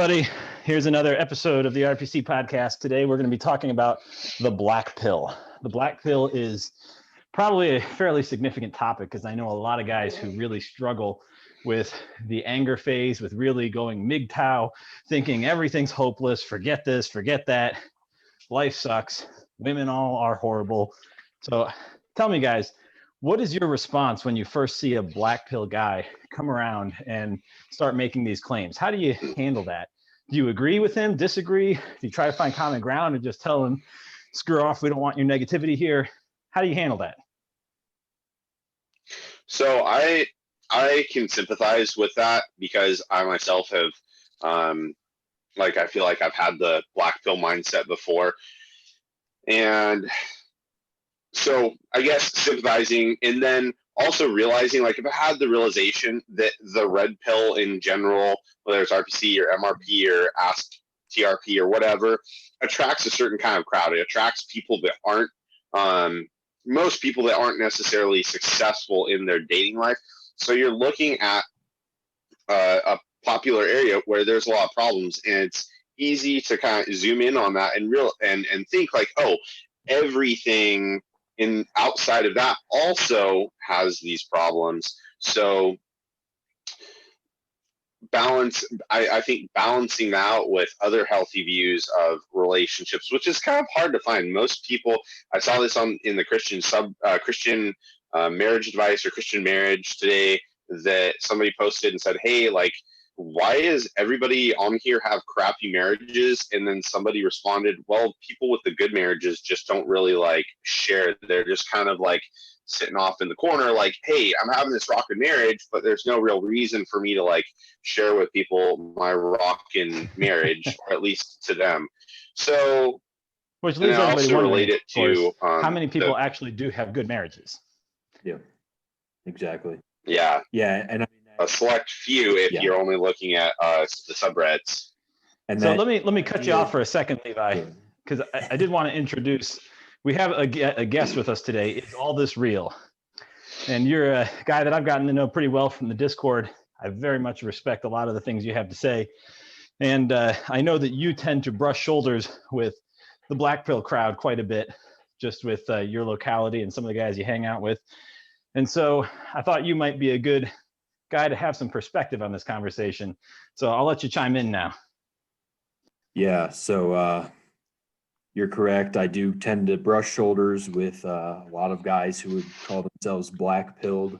everybody. Here's another episode of the RPC podcast. Today, we're going to be talking about the black pill. The black pill is probably a fairly significant topic because I know a lot of guys who really struggle with the anger phase, with really going MGTOW, thinking everything's hopeless, forget this, forget that, life sucks, women all are horrible. So tell me, guys, what is your response when you first see a black pill guy come around and start making these claims? How do you handle that? Do you agree with him, disagree? Do you try to find common ground and just tell him, screw off, we don't want your negativity here? How do you handle that? So I can sympathize with that because I myself have, I feel like I've had the black pill mindset before. And so I guess sympathizing, and then also realizing, like, if I had the realization that the red pill in general, whether it's RPC or MRP or Ask TRP or whatever, attracts a certain kind of crowd. It attracts people that aren't, most people that aren't necessarily successful in their dating life. So you're looking at a popular area where there's a lot of problems, and it's easy to kind of zoom in on that and think like, oh, everything in outside of that also has these problems. So I think balancing that out with other healthy views of relationships, which is kind of hard to find. Most people, I saw this in the Christian marriage advice or Christian marriage today, that somebody posted and said, hey, like, why does everybody on here have crappy marriages? And then somebody responded, well, people with the good marriages just don't really like share. They're just kind of like sitting off in the corner, like, hey, I'm having this rockin' marriage, but there's no real reason for me to like share with people my rockin' marriage, or at least to them. So, which leads everybody also wondering, relate it to how many people actually do have good marriages? Yeah, exactly. Yeah, and I mean, a select few if you're only looking at the subreddits. And so let me cut you off for a second, Levi, because I did want to introduce. We have a guest with us today. Is all this real? And you're a guy that I've gotten to know pretty well from the Discord. I very much respect a lot of the things you have to say. And I know that you tend to brush shoulders with the black pill crowd quite a bit, just with your locality and some of the guys you hang out with. And so I thought you might be a good guy to have some perspective on this conversation. So I'll let you chime in now. Yeah, so you're correct. I do tend to brush shoulders with a lot of guys who would call themselves black pilled.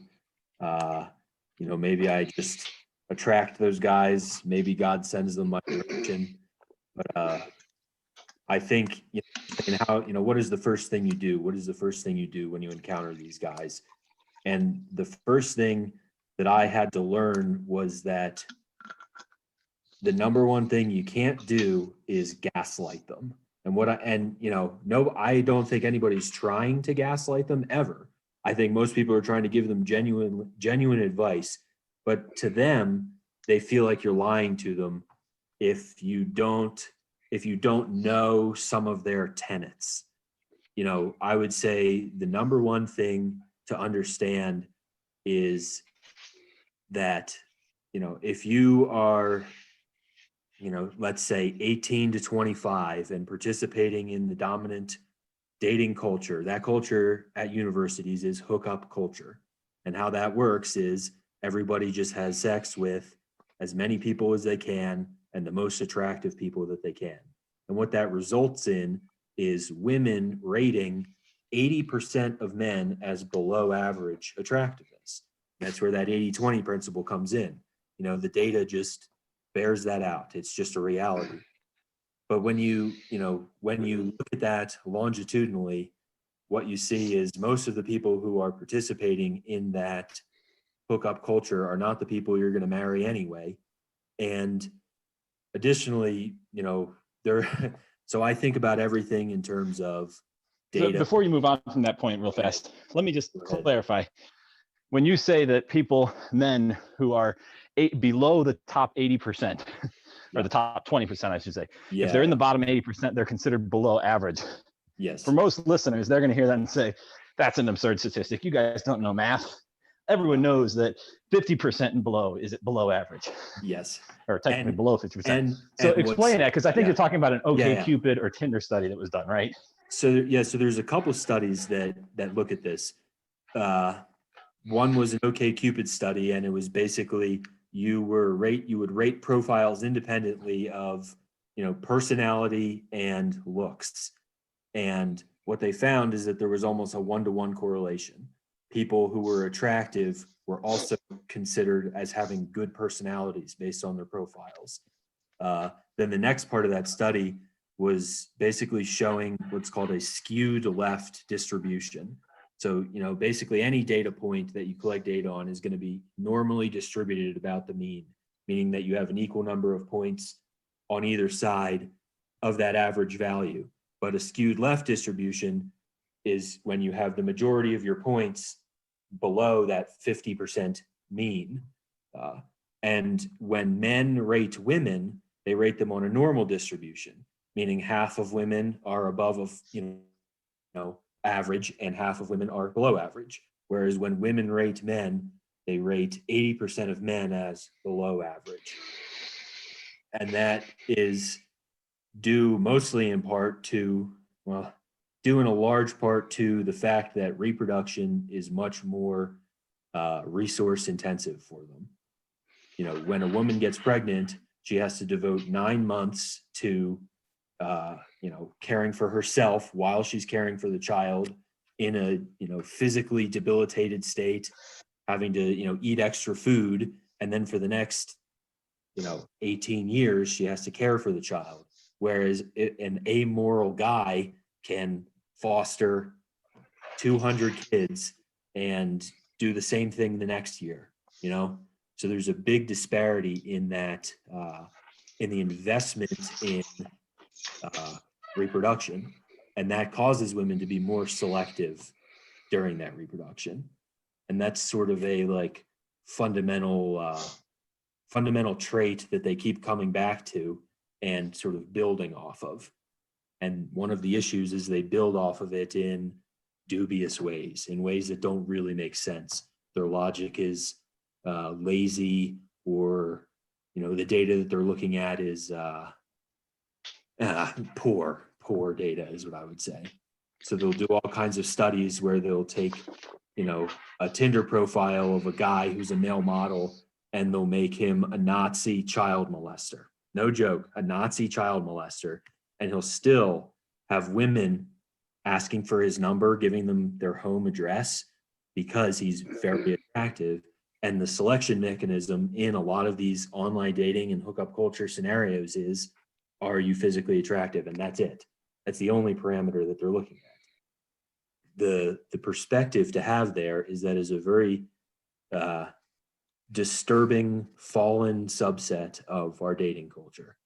Maybe I just attract those guys. Maybe God sends them my direction. But I think, what is the first thing you do? What is the first thing you do when you encounter these guys? And the first thing that I had to learn was that the number one thing you can't do is gaslight them. And I don't think anybody's trying to gaslight them ever. I think most people are trying to give them genuine advice, but to them, they feel like you're lying to them if you don't know some of their tenets. I would say the number one thing to understand is that, if you are, let's say 18 to 25 and participating in the dominant dating culture, that culture at universities is hookup culture. And how that works is everybody just has sex with as many people as they can and the most attractive people that they can. And what that results in is women rating 80% of men as below average attractiveness. That's where that 80-20 principle comes in. The data just bears that out. It's just a reality. But when you look at that longitudinally, what you see is most of the people who are participating in that hookup culture are not the people you're going to marry anyway. And additionally, so I think about everything in terms of data. So before you move on from that point real fast, let me just clarify. When you say that men who are below the top 80%, or the top 20%, I should say, if they're in the bottom 80%, they're considered below average. Yes. For most listeners, they're going to hear that and say, that's an absurd statistic. You guys don't know math. everyone knows that 50% and below is below average, Yes. or technically And- below 50%. So and explain that, because I think yeah. you're talking about an Yeah. OkCupid or Tinder study that was done, right? So there's a couple studies that look at this. One was an OkCupid study, and it was basically you would rate profiles independently of, you know, personality and looks. And what they found is that there was almost a 1-to-1 correlation. People who were attractive were also considered as having good personalities based on their profiles. Then the next part of that study was basically showing what's called a skewed left distribution. So, you know, basically any data point that you collect data on is going to be normally distributed about the mean, meaning that you have an equal number of points on either side of that average value. But a skewed left distribution is when you have the majority of your points below that 50% mean. And when men rate women, they rate them on a normal distribution, meaning half of women are above average and half of women are below average. Whereas when women rate men, they rate 80% of men as below average. And that is due mostly in part to, due in a large part to the fact that reproduction is much more resource intensive for them. You know, when a woman gets pregnant, she has to devote 9 months to caring for herself while she's caring for the child in a physically debilitated state, having to eat extra food, and then for the next 18 years she has to care for the child. Whereas an amoral guy can foster 200 kids and do the same thing the next year. So there's a big disparity in that in the investment in reproduction, and that causes women to be more selective during that reproduction. And that's sort of a fundamental trait that they keep coming back to and sort of building off of. And one of the issues is they build off of it in dubious ways, in ways that don't really make sense. Their logic is lazy, or the data that they're looking at is poor data is what I would say. So they'll do all kinds of studies where they'll take a Tinder profile of a guy who's a male model, and they'll make him a Nazi child molester. No joke, a Nazi child molester. And he'll still have women asking for his number, giving them their home address because he's very attractive. And the selection mechanism in a lot of these online dating and hookup culture scenarios is, are you physically attractive? And that's it. That's the only parameter that they're looking at. The perspective to have there is that is a very disturbing, fallen subset of our dating culture.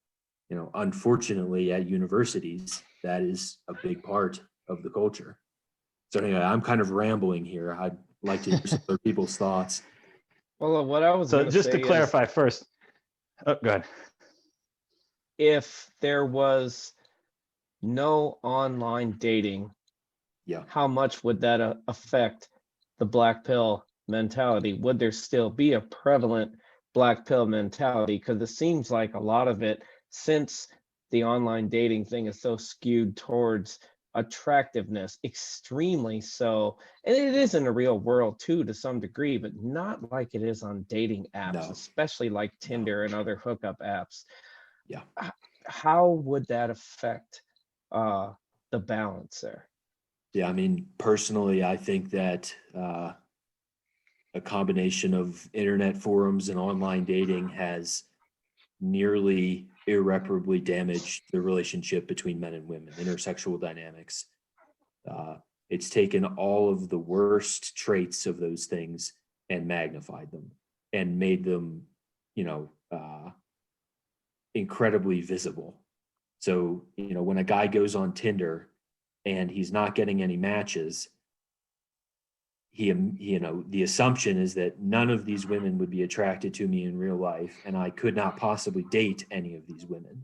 Unfortunately, at universities, that is a big part of the culture. So anyway, I'm kind of rambling here. I'd like to hear some other people's thoughts. Well, what I was So going just to clarify first, go ahead. If there was no online dating, how much would that affect the black pill mentality? Would there still be a prevalent black pill mentality? Because it seems like a lot of it, since the online dating thing is so skewed towards attractiveness, extremely so, and it is in the real world too to some degree, but not like it is on dating apps, especially like Tinder and other hookup apps. How would that affect the balance there? I mean, personally, I think that a combination of internet forums and online dating has nearly irreparably damaged the relationship between men and women, intersexual dynamics. It's taken all of the worst traits of those things and magnified them and made them, incredibly visible. So, when a guy goes on Tinder and he's not getting any matches, the assumption is that none of these women would be attracted to me in real life, and I could not possibly date any of these women.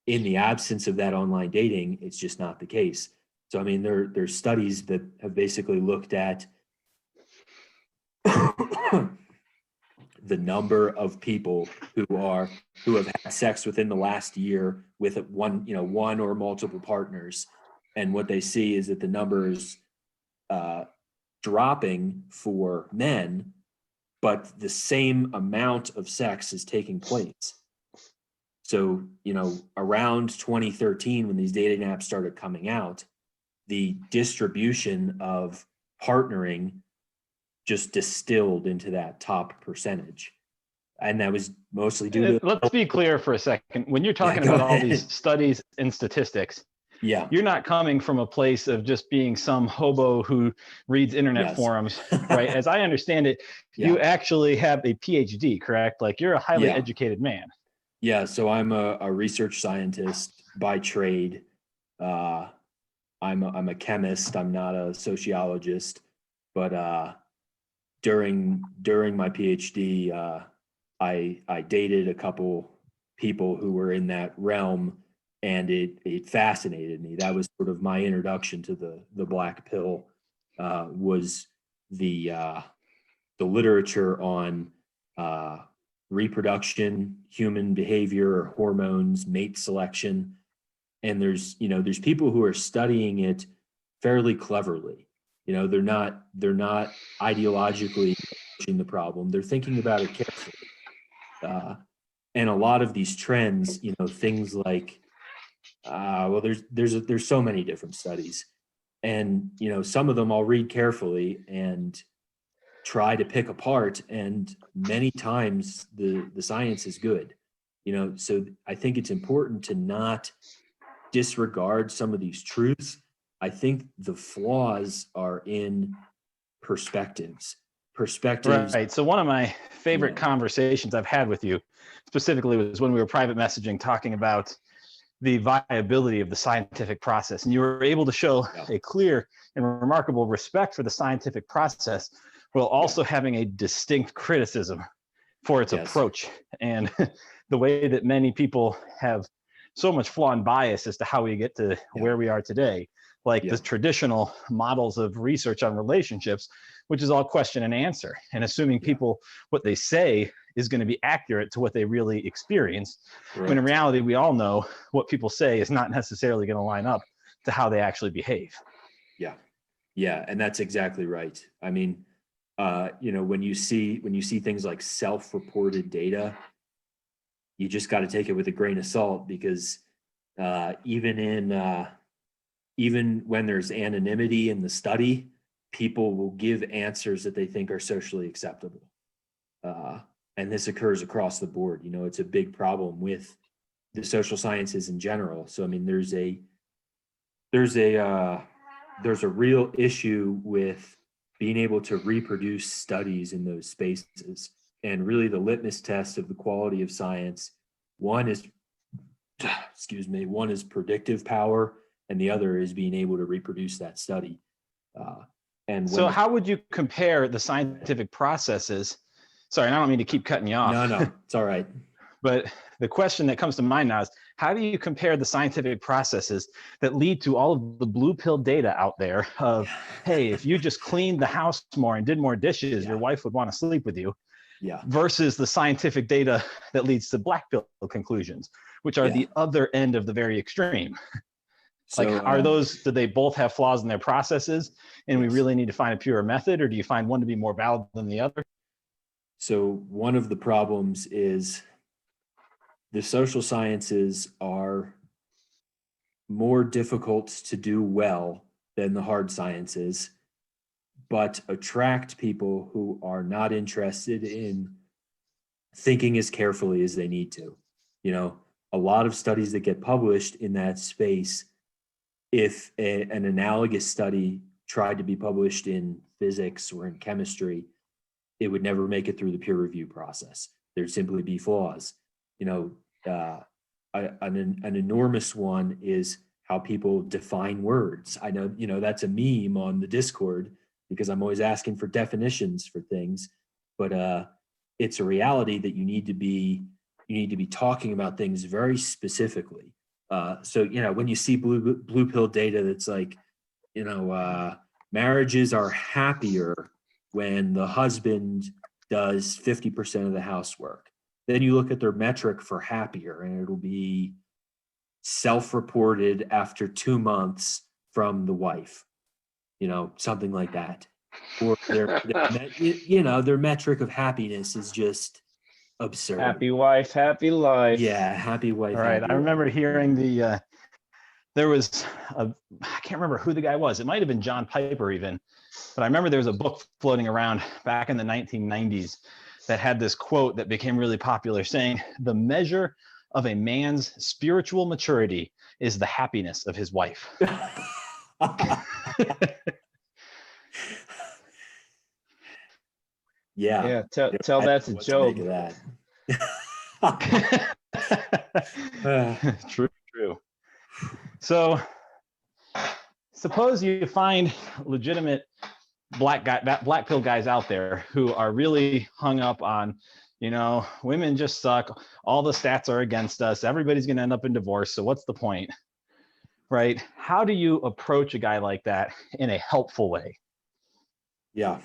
In the absence of that online dating, it's just not the case. So, I mean, there's studies that have basically looked at the number of people who have had sex within the last year with one or multiple partners, and what they see is that the number is dropping for men, but the same amount of sex is taking place. So, around 2013, when these dating apps started coming out, the distribution of partnering just distilled into that top percentage. And that was mostly due to... Let's be clear for a second. When you're talking about all these studies and statistics, you're not coming from a place of just being some hobo who reads internet forums, right? As I understand it, you actually have a PhD, correct? Like, you're a highly educated man. Yeah, so I'm a research scientist by trade. I'm a chemist. I'm not a sociologist, but during my PhD, I dated a couple people who were in that realm, and it fascinated me. That was sort of my introduction to the black pill, was the literature on reproduction, human behavior, or hormones, mate selection. And there's people who are studying it fairly cleverly. They're not ideologically approaching the problem. They're thinking about it carefully. And a lot of these trends, things like, there's so many different studies, and some of them I'll read carefully and try to pick apart, and many times the science is good. So I think it's important to not disregard some of these truths. I think the flaws are in perspectives. Right. So one of my favorite conversations I've had with you specifically was when we were private messaging, talking about the viability of the scientific process. And you were able to show a clear and remarkable respect for the scientific process, while also having a distinct criticism for its approach and the way that many people have so much flaw and bias as to how we get to where we are today. Like the traditional models of research on relationships, which is all question and answer, and assuming people, what they say is going to be accurate to what they really experience. When in reality, we all know what people say is not necessarily going to line up to how they actually behave. Yeah. And that's exactly right. I mean, when you see things like self-reported data, you just got to take it with a grain of salt, because even when there's anonymity in the study, people will give answers that they think are socially acceptable. And this occurs across the board. It's a big problem with the social sciences in general. So, I mean, there's a real issue with being able to reproduce studies in those spaces. And really the litmus test of the quality of science, one is predictive power, and the other is being able to reproduce that study. So how would you compare the scientific processes? Sorry, I don't mean to keep cutting you off. No, it's all right. But the question that comes to mind now is, how do you compare the scientific processes that lead to all of the blue pill data out there of, hey, if you just cleaned the house more and did more dishes, your wife would want to sleep with you, versus the scientific data that leads to black pill conclusions, which are the other end of the very extreme? So, do they both have flaws in their processes, and we really need to find a purer method, or do you find one to be more valid than the other? So one of the problems is the social sciences are more difficult to do well than the hard sciences, but attract people who are not interested in thinking as carefully as they need to. A lot of studies that get published in that space, if an analogous study tried to be published in physics or in chemistry, it would never make it through the peer review process. There'd simply be flaws. An enormous one is how people define words. I know, that's a meme on the Discord, because I'm always asking for definitions for things, but it's a reality that you need to be talking about things very specifically. So when you see blue pill data that's like, marriages are happier when the husband does 50% of the housework. Then you look at their metric for happier, and it'll be self-reported after 2 months from the wife, something like that. Or their metric of happiness is just absurd. Happy wife, happy life. Yeah, happy wife. All right. happy I remember life. hearing there was I can't remember who the guy was. It might have been John Piper even, but I remember there was a book floating around back in the 1990s that had this quote that became really popular saying, "The measure of a man's spiritual maturity is the happiness of his wife." Yeah. Tell that to Job. True. So suppose you find legitimate black pill guys out there who are really hung up on, women just suck. All the stats are against us. Everybody's going to end up in divorce. So what's the point? Right? How do you approach a guy like that in a helpful way? Yeah.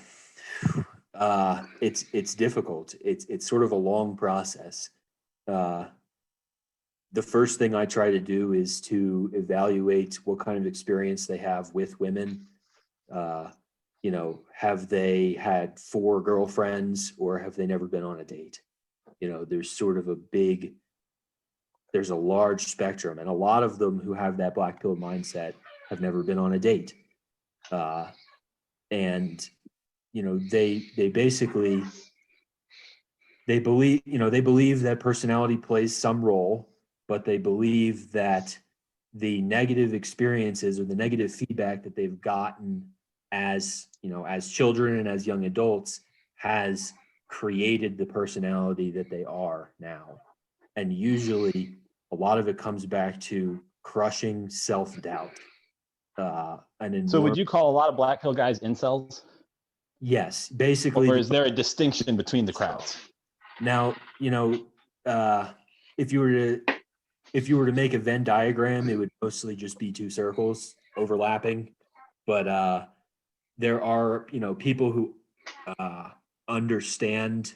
It's difficult. It's sort of a long process. The first thing I try to do is to evaluate what kind of experience they have with women. Have they had 4 girlfriends, or have they never been on a date? There's sort of there's a large spectrum, and a lot of them who have that black pill mindset have never been on a date. And they basically, they believe that personality plays some role, but they believe that the negative experiences or the negative feedback that they've gotten as children and as young adults has created the personality that they are now. And usually a lot of it comes back to crushing self-doubt. So would you call a lot of black pill guys incels? Yes, basically. Or is there a distinction between the crowds? Now, if you were to make a Venn diagram, it would mostly just be 2 circles overlapping. But there are, people who understand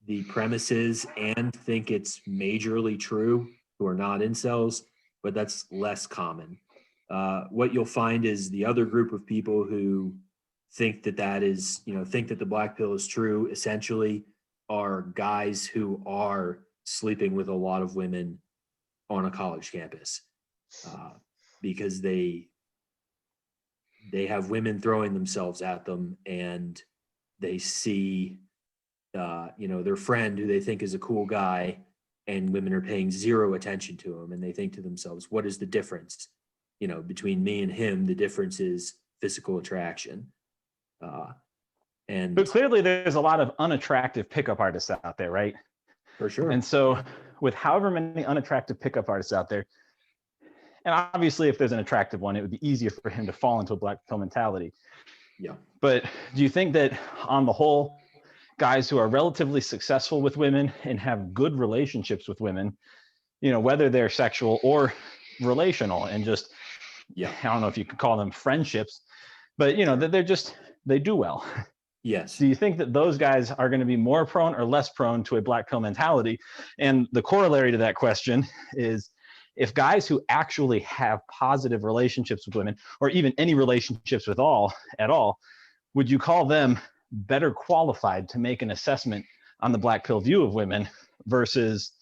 the premises and think it's majorly true, who are not incels, but that's less common. What you'll find is the other group of people who think that the black pill is true, essentially are guys who are sleeping with a lot of women on a college campus, because they have women throwing themselves at them, and they see their friend who they think is a cool guy, and women are paying 0 attention to him, and they think to themselves, what is the difference between me and him? The difference is physical attraction. But clearly there's a lot of unattractive pickup artists out there, right? For sure. And so with however many unattractive pickup artists out there, and obviously if there's an attractive one, it would be easier for him to fall into a black pill mentality. Yeah. But do you think that on the whole, guys who are relatively successful with women and have good relationships with women, whether they're sexual or relational, and just, I don't know if you could call them friendships, but that they do well. Yes. Do you think that those guys are going to be more prone or less prone to a black pill mentality? And the corollary to that question is, if guys who actually have positive relationships with women, or even any relationships at all, would you call them better qualified to make an assessment on the black pill view of women versus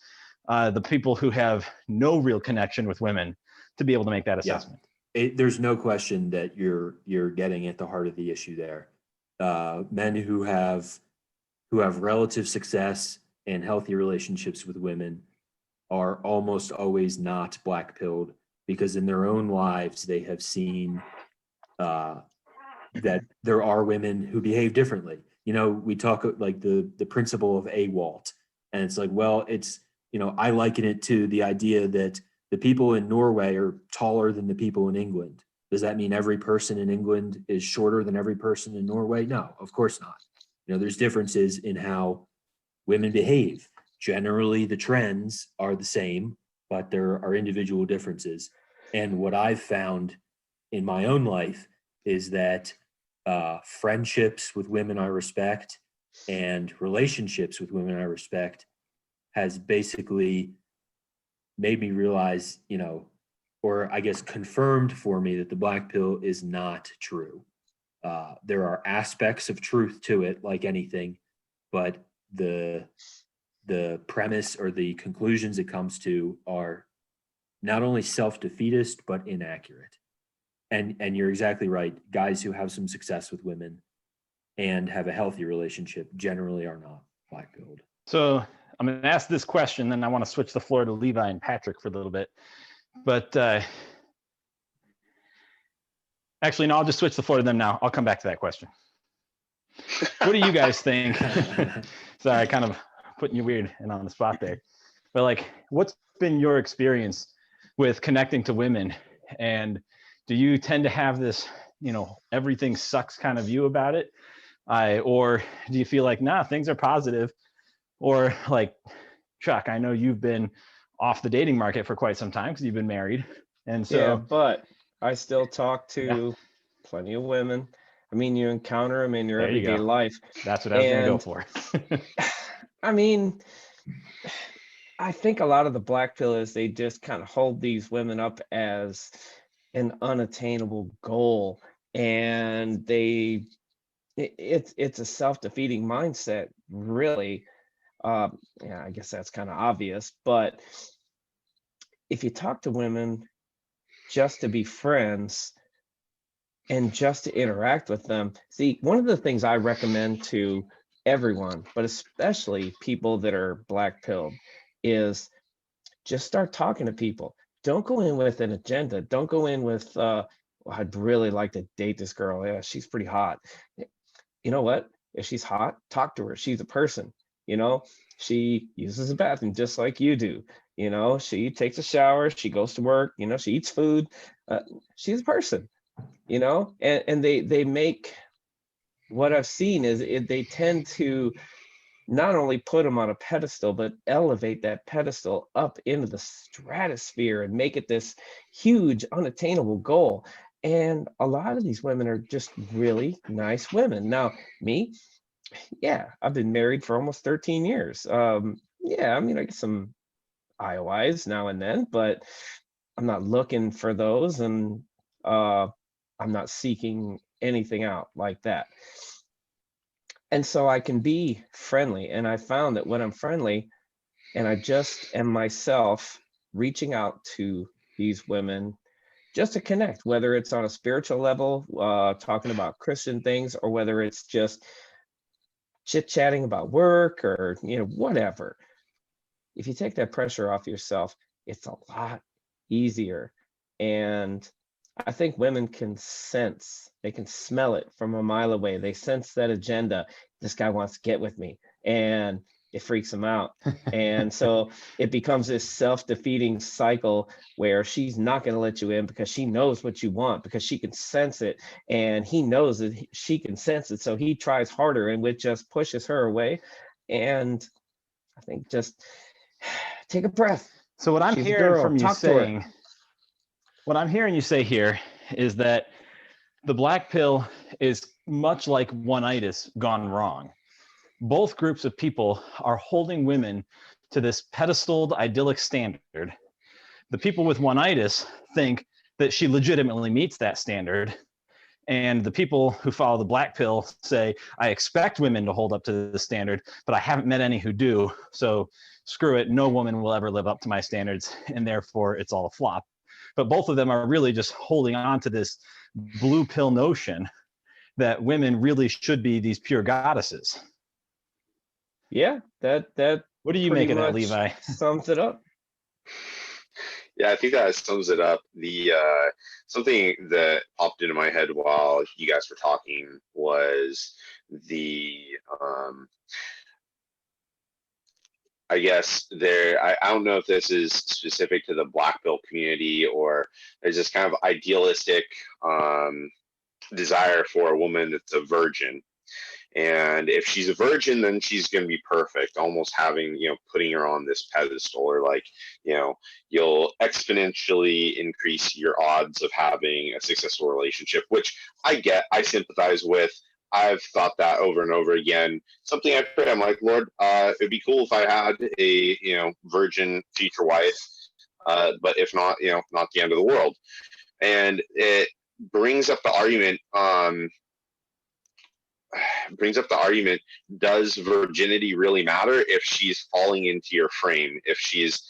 the people who have no real connection with women to be able to make that assessment? There's no question that you're getting at the heart of the issue there. Men who have relative success and healthy relationships with women are almost always not black pilled, because in their own lives they have seen that there are women who behave differently. We talk like the principle of AWALT, and it's like, well, it's, I liken it to the idea that the people in Norway are taller than the people in England. Does that mean every person in England is shorter than every person in Norway? No, of course not. There's differences in how women behave. Generally, the trends are the same, but there are individual differences. And what I've found in my own life is that friendships with women I respect and relationships with women I respect has basically made me realize, or I guess confirmed for me that the black pill is not true. There are aspects of truth to it, like anything, but the premise or the conclusions it comes to are not only self-defeatist but inaccurate. And you're exactly right. Guys who have some success with women and have a healthy relationship generally are not black-pilled. So I'm going to ask this question, then I want to switch the floor to Levi and Patrick for a little bit. But actually, no, I'll just switch the floor to them now. I'll come back to that question. What do you guys think? Sorry, kind of putting you weird and on the spot there. But like, what's been your experience with connecting to women? And do you tend to have this, everything sucks kind of view about it? Or do you feel like, nah, things are positive? Or like, Chuck, I know you've been off the dating market for quite some time because you've been married. And so, Yeah, but I still talk to plenty of women. I mean, you encounter them in your There you everyday go. life. That's what I was going to go And for. I mean, I think a lot of the black pill is they just kind of hold these women up as an unattainable goal, and it's a self-defeating mindset, really. Yeah, I guess that's kind of obvious, but if you talk to women just to be friends and just to interact with them, see, one of the things I recommend to everyone, but especially people that are black pilled, is just start talking to people. Don't go in with an agenda. Don't go in with, well, I'd really like to date this girl. Yeah, she's pretty hot. You know what? If she's hot, talk to her. She's a person. She uses a bathroom just like you do. She takes a shower. She goes to work. She eats food. She's a person. And they make, what I've seen is they tend to not only put them on a pedestal, but elevate that pedestal up into the stratosphere and make it this huge, unattainable goal. And a lot of these women are just really nice women. Now, me, yeah, I've been married for almost 13 years. Yeah, I mean, I get some IOIs now and then, but I'm not looking for those, and I'm not seeking anything out like that. And so I can be friendly. And I found that when I'm friendly and I just am myself, reaching out to these women just to connect, whether it's on a spiritual level, talking about Christian things, or whether it's just chit-chatting about work or, whatever. If you take that pressure off yourself, it's a lot easier. And I think women can sense, they can smell it from a mile away. They sense that agenda. This guy wants to get with me, and it freaks them out. And so it becomes this self-defeating cycle where she's not going to let you in because she knows what you want, because she can sense it, and he knows that she can sense it. So he tries harder, and it just pushes her away. And I think just take a breath. So what I'm She's a hearing girl. from you Talk to her. saying, what I'm hearing you say here is that the black pill is much like one-itis gone wrong. Both groups of people are holding women to this pedestaled idyllic standard. The people with one-itis think that she legitimately meets that standard. And the people who follow the black pill say, I expect women to hold up to the standard, but I haven't met any who do. So screw it, no woman will ever live up to my standards, and therefore it's all a flop. But both of them are really just holding on to this blue pill notion that women really should be these pure goddesses. Yeah, that What do you pretty make of that, much Levi? sums it up. Yeah, I think that sums it up. The something that popped into my head while you guys were talking was the I guess I don't know if this is specific to the black pill community, or there's this kind of idealistic desire for a woman that's a virgin. And if she's a virgin, then she's going to be perfect, almost having, putting her on this pedestal, or like, you'll exponentially increase your odds of having a successful relationship, which I sympathize with. I've thought that over and over again. Something I pray, I'm like, Lord, it'd be cool if I had a, virgin future wife. But if not, not the end of the world. And it brings up the argument, does virginity really matter if she's falling into your frame, if she's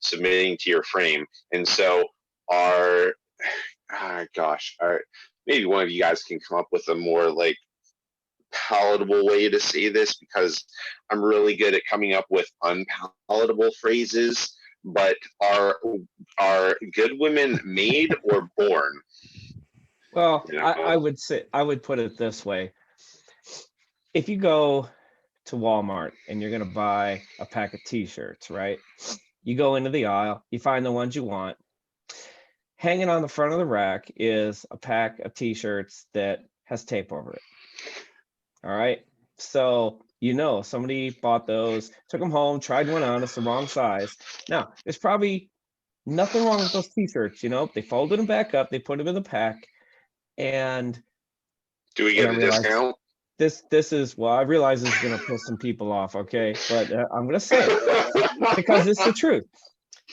submitting to your frame? And so maybe one of you guys can come up with a more like palatable way to say this, because I'm really good at coming up with unpalatable phrases. But are good women made or born? Well, I would put it this way. If you go to Walmart and you're going to buy a pack of t-shirts, right? You go into the aisle, you find the ones you want. Hanging on the front of the rack is a pack of t-shirts that has tape over it. All right. So, somebody bought those, took them home, tried one on, it's the wrong size. Now, there's probably nothing wrong with those t-shirts. They folded them back up, they put them in the pack. And do we get a discount? This is, I realize this is going to piss some people off, okay? But I'm going to say it because it's the truth.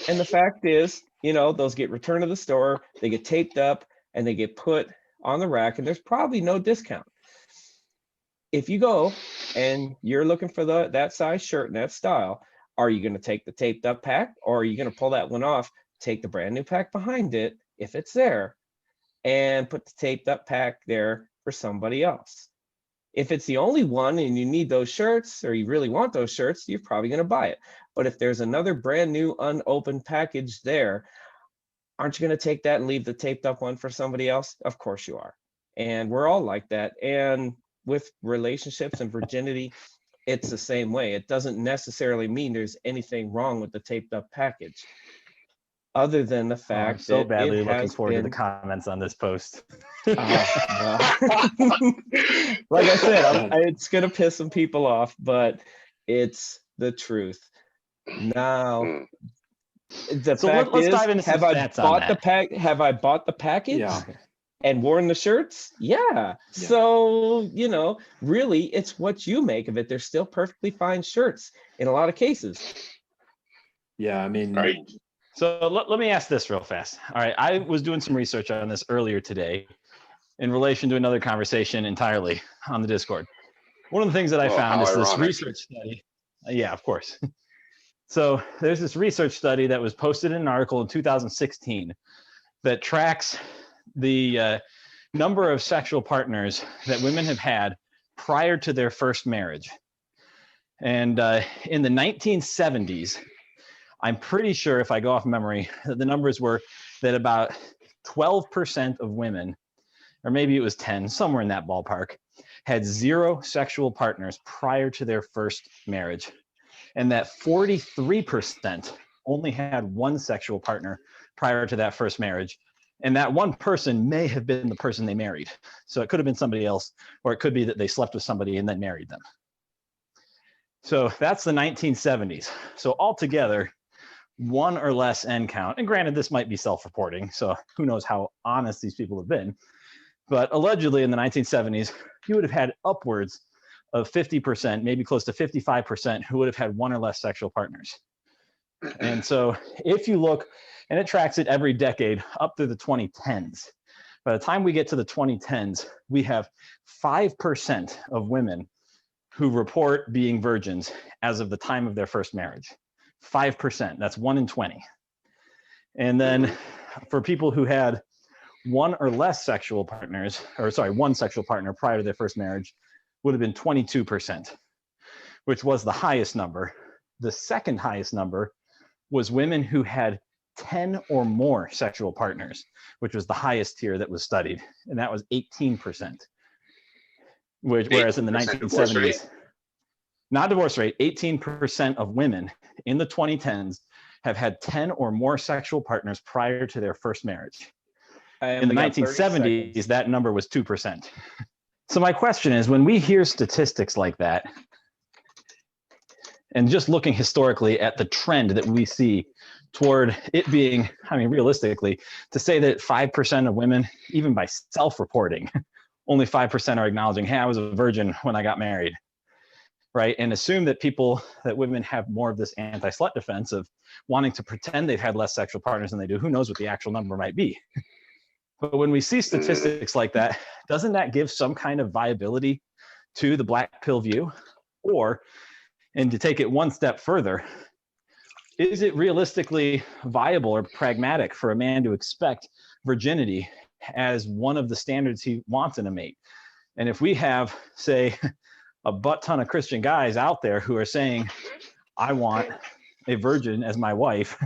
And the fact is, those get returned to the store, they get taped up, and they get put on the rack, and there's probably no discount. If you go and you're looking for that size shirt and that style, are you going to take the taped up pack, or are you going to pull that one off, take the brand new pack behind it, if it's there, and put the taped up pack there for somebody else? If it's the only one and you need those shirts, or you really want those shirts, you're probably going to buy it. But if there's another brand new unopened package there, aren't you going to take that and leave the taped up one for somebody else? Of course you are. And we're all like that. And with relationships and virginity, it's the same way. It doesn't necessarily mean there's anything wrong with the taped up package, other than the fact I'm so that badly it looking has forward to been the comments on this post. Like I said, it's going to piss some people off, but it's the truth. Now, the fact let's is, dive into some stats on that. Have I bought the package? Yeah. And worn the shirts? Yeah. So, really, it's what you make of it. They're still perfectly fine shirts in a lot of cases. Yeah, I mean, right. So let me ask this real fast. All right, I was doing some research on this earlier today in relation to another conversation entirely on the Discord. One of the things that I found is this research study. Yeah, of course. So there's this research study that was posted in an article in 2016 that tracks the number of sexual partners that women have had prior to their first marriage. And in the 1970s, I'm pretty sure, if I go off memory, that the numbers were that about 12% of women, or maybe it was 10, somewhere in that ballpark, had 0 sexual partners prior to their first marriage. And that 43% only had 1 sexual partner prior to that first marriage. And that one person may have been the person they married. So it could have been somebody else, or it could be that they slept with somebody and then married them. So that's the 1970s. So altogether, 1 or less end count. And granted, this might be self-reporting, so who knows how honest these people have been. But allegedly in the 1970s, you would have had upwards of 50%, maybe close to 55%, who would have had 1 or less sexual partners. And so if you look, and it tracks it every decade up through the 2010s. By the time we get to the 2010s, we have 5% of women who report being virgins as of the time of their first marriage. 5%, that's 1 in 20. And then for people who had 1 or less sexual partners, 1 sexual partner prior to their first marriage, would have been 22%, which was the highest number. The second highest number was women who had 10 or more sexual partners, which was the highest tier that was studied, and that was 18%. Whereas in the 1970s, not divorce rate, 18% of women in the 2010s have had 10 or more sexual partners prior to their first marriage. In the 1970s, that number was 2%. So my question is, when we hear statistics like that, and just looking historically at the trend that we see toward it being, I mean, realistically, to say that 5% of women, even by self-reporting, only 5% are acknowledging, hey, I was a virgin when I got married, right? And assume that women have more of this anti-slut defense of wanting to pretend they've had less sexual partners than they do. Who knows what the actual number might be? But when we see statistics like that, doesn't that give some kind of viability to the black pill view? Or, and to take it one step further, is it realistically viable or pragmatic for a man to expect virginity as one of the standards he wants in a mate? And if we have, say, a butt ton of Christian guys out there who are saying, I want a virgin as my wife,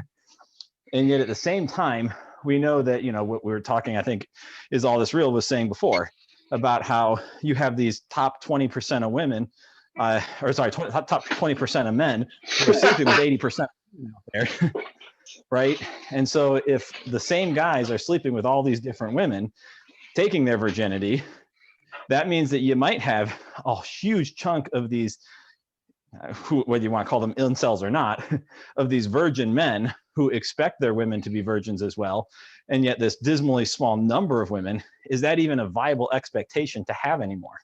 and yet at the same time, we know that, you know, what we were talking, I think, is All This Real was saying before about how you have these top 20% of women, top 20% of men who are sleeping with 80% out there, right? And so if the same guys are sleeping with all these different women, taking their virginity, that means that you might have a huge chunk of these, whether you want to call them incels or not, of these virgin men who expect their women to be virgins as well. And yet this dismally small number of women, is that even a viable expectation to have anymore?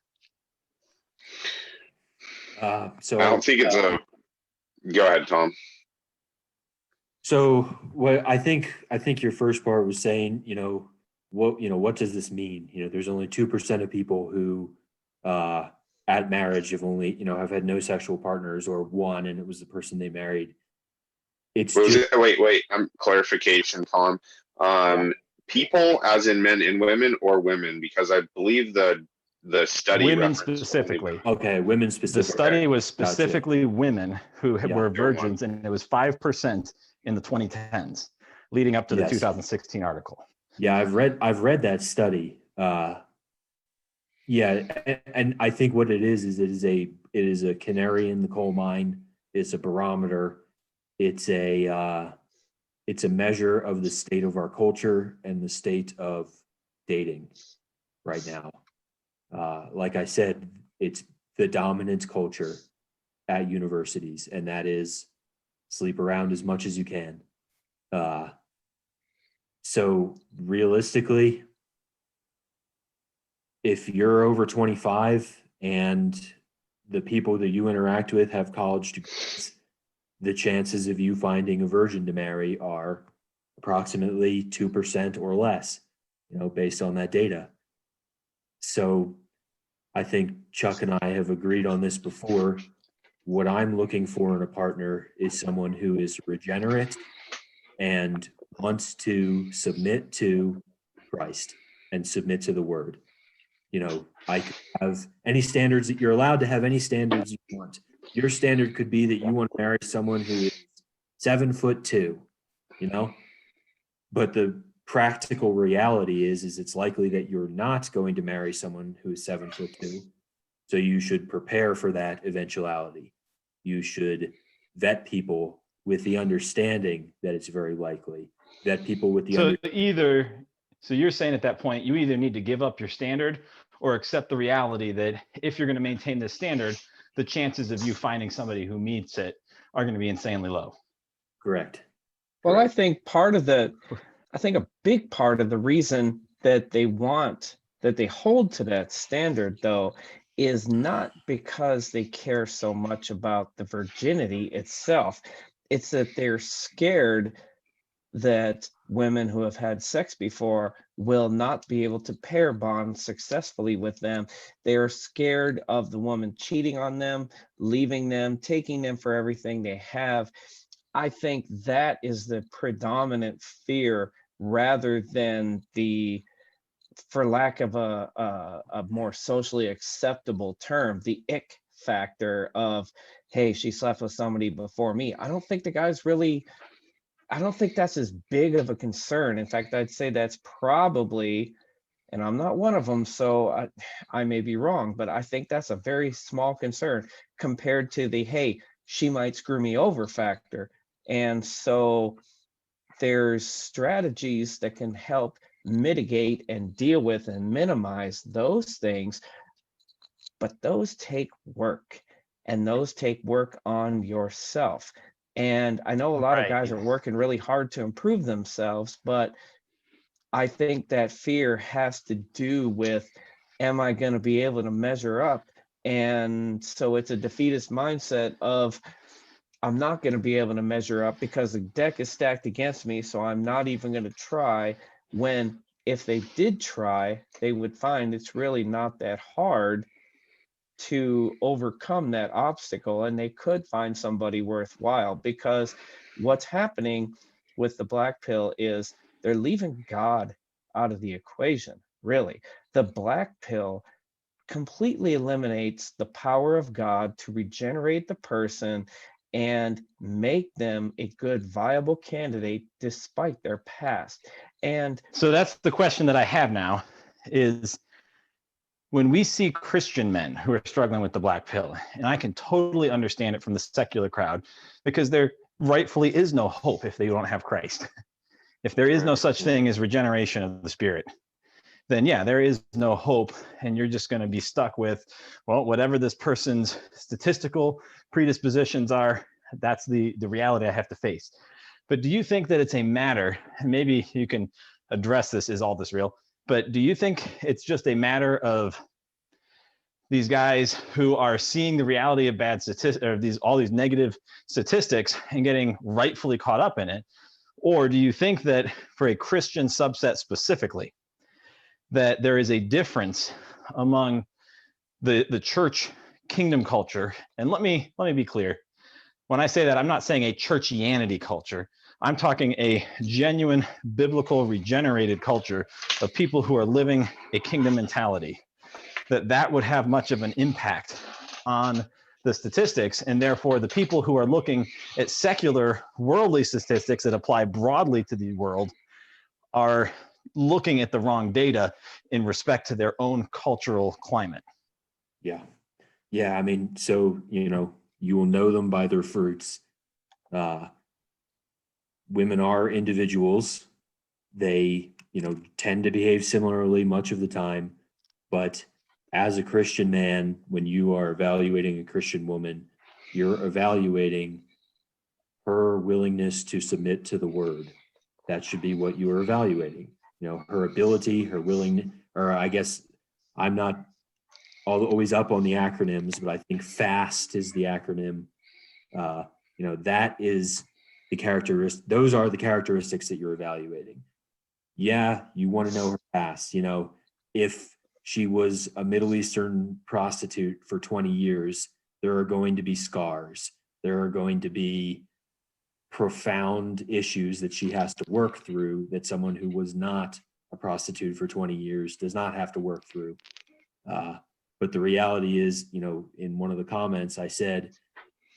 So I don't think it's a, go ahead, Tom. So what I think your first part was saying, what does this mean? There's only 2% of people who at marriage have had no sexual partners, or one, and it was the person they married. Wait, clarification, Tom. People as in men and women, or women? Because I believe the study women specifically. Okay, women specifically. The study was specifically women who were virgins, and it was 5% in the 2010s, leading up to the 2016 article. Yeah, I've read that study. And I think what it is it is a canary in the coal mine. It's a barometer. It's a measure of the state of our culture and the state of dating right now. Like I said, it's the dominant culture at universities, and that is sleep around as much as you can. So realistically, if you're over 25 and the people that you interact with have college degrees, the chances of you finding a virgin to marry are approximately 2% or less, based on that data. So I think Chuck and I have agreed on this before. What I'm looking for in a partner is someone who is regenerate and wants to submit to Christ and submit to the word. I could have any standards that you're allowed to have, any standards you want. Your standard could be that you want to marry someone who is 7'2", but the practical reality is it's likely that you're not going to marry someone who is 7'2". So you should prepare for that eventuality. You should vet people with the understanding that it's very likely. Vet people with the So you're saying at that point, you either need to give up your standard or accept the reality that if you're going to maintain this standard, the chances of you finding somebody who meets it are going to be insanely low. Correct. Well, I think a big part of the reason that they hold to that standard, though, is not because they care so much about the virginity itself. It's that they're scared that women who have had sex before will not be able to pair bond successfully with them. They are scared of the woman cheating on them, leaving them, taking them for everything they have. I think that is the predominant fear, rather than for lack of a more socially acceptable term, the ick factor of, hey, she slept with somebody before me. I don't think that's as big of a concern. In fact, I'd say that's probably, and I'm not one of them, so I may be wrong, but I think that's a very small concern compared to the, hey, she might screw me over factor. And so there's strategies that can help mitigate and deal with and minimize those things. but those take work, and those take work on yourself. And I know a lot of guys Right. are working really hard to improve themselves, but I think that fear has to do with, am I going to be able to measure up? And so it's a defeatist mindset of, I'm not going to be able to measure up because the deck is stacked against me. So I'm not even going to try. When if they did try, they would find it's really not that hard to overcome that obstacle, and they could find somebody worthwhile. Because what's happening with the black pill is they're leaving God out of the equation, really. The black pill completely eliminates the power of God to regenerate the person and make them a good, viable candidate despite their past. And So that's the question that I have now is, when we see Christian men who are struggling with the black pill, and I can totally understand it from the secular crowd, because there rightfully is no hope if they don't have Christ. If there is no such thing as regeneration of the spirit, then yeah, there is no hope. And you're just going to be stuck with, well, whatever this person's statistical predispositions are, that's the reality I have to face. But do you think that it's a matter, and maybe you can address this, is all this real? But do you think it's just a matter of these guys who are seeing the reality of bad statistics, or all these negative statistics, and getting rightfully caught up in it? Or do you think that for a Christian subset specifically, that there is a difference among the church kingdom culture? And let me be clear. When I say that, I'm not saying a churchianity culture. I'm talking a genuine biblical regenerated culture of people who are living a kingdom mentality, that would have much of an impact on the statistics. And therefore the people who are looking at secular worldly statistics that apply broadly to the world are looking at the wrong data in respect to their own cultural climate. Yeah. I mean, so, you will know them by their fruits. Women are individuals. They, tend to behave similarly much of the time. But as a Christian man, when you are evaluating a Christian woman, you're evaluating her willingness to submit to the word. That should be what you are evaluating. Her ability, her willingness, or I guess I'm not always up on the acronyms, but I think FAST is the acronym. That is the characteristic. Those are the characteristics that you're evaluating. Yeah, you want to know her past. If she was a Middle Eastern prostitute for 20 years, there are going to be scars. There are going to be profound issues that she has to work through that someone who was not a prostitute for 20 years does not have to work through. But the reality is, in one of the comments I said,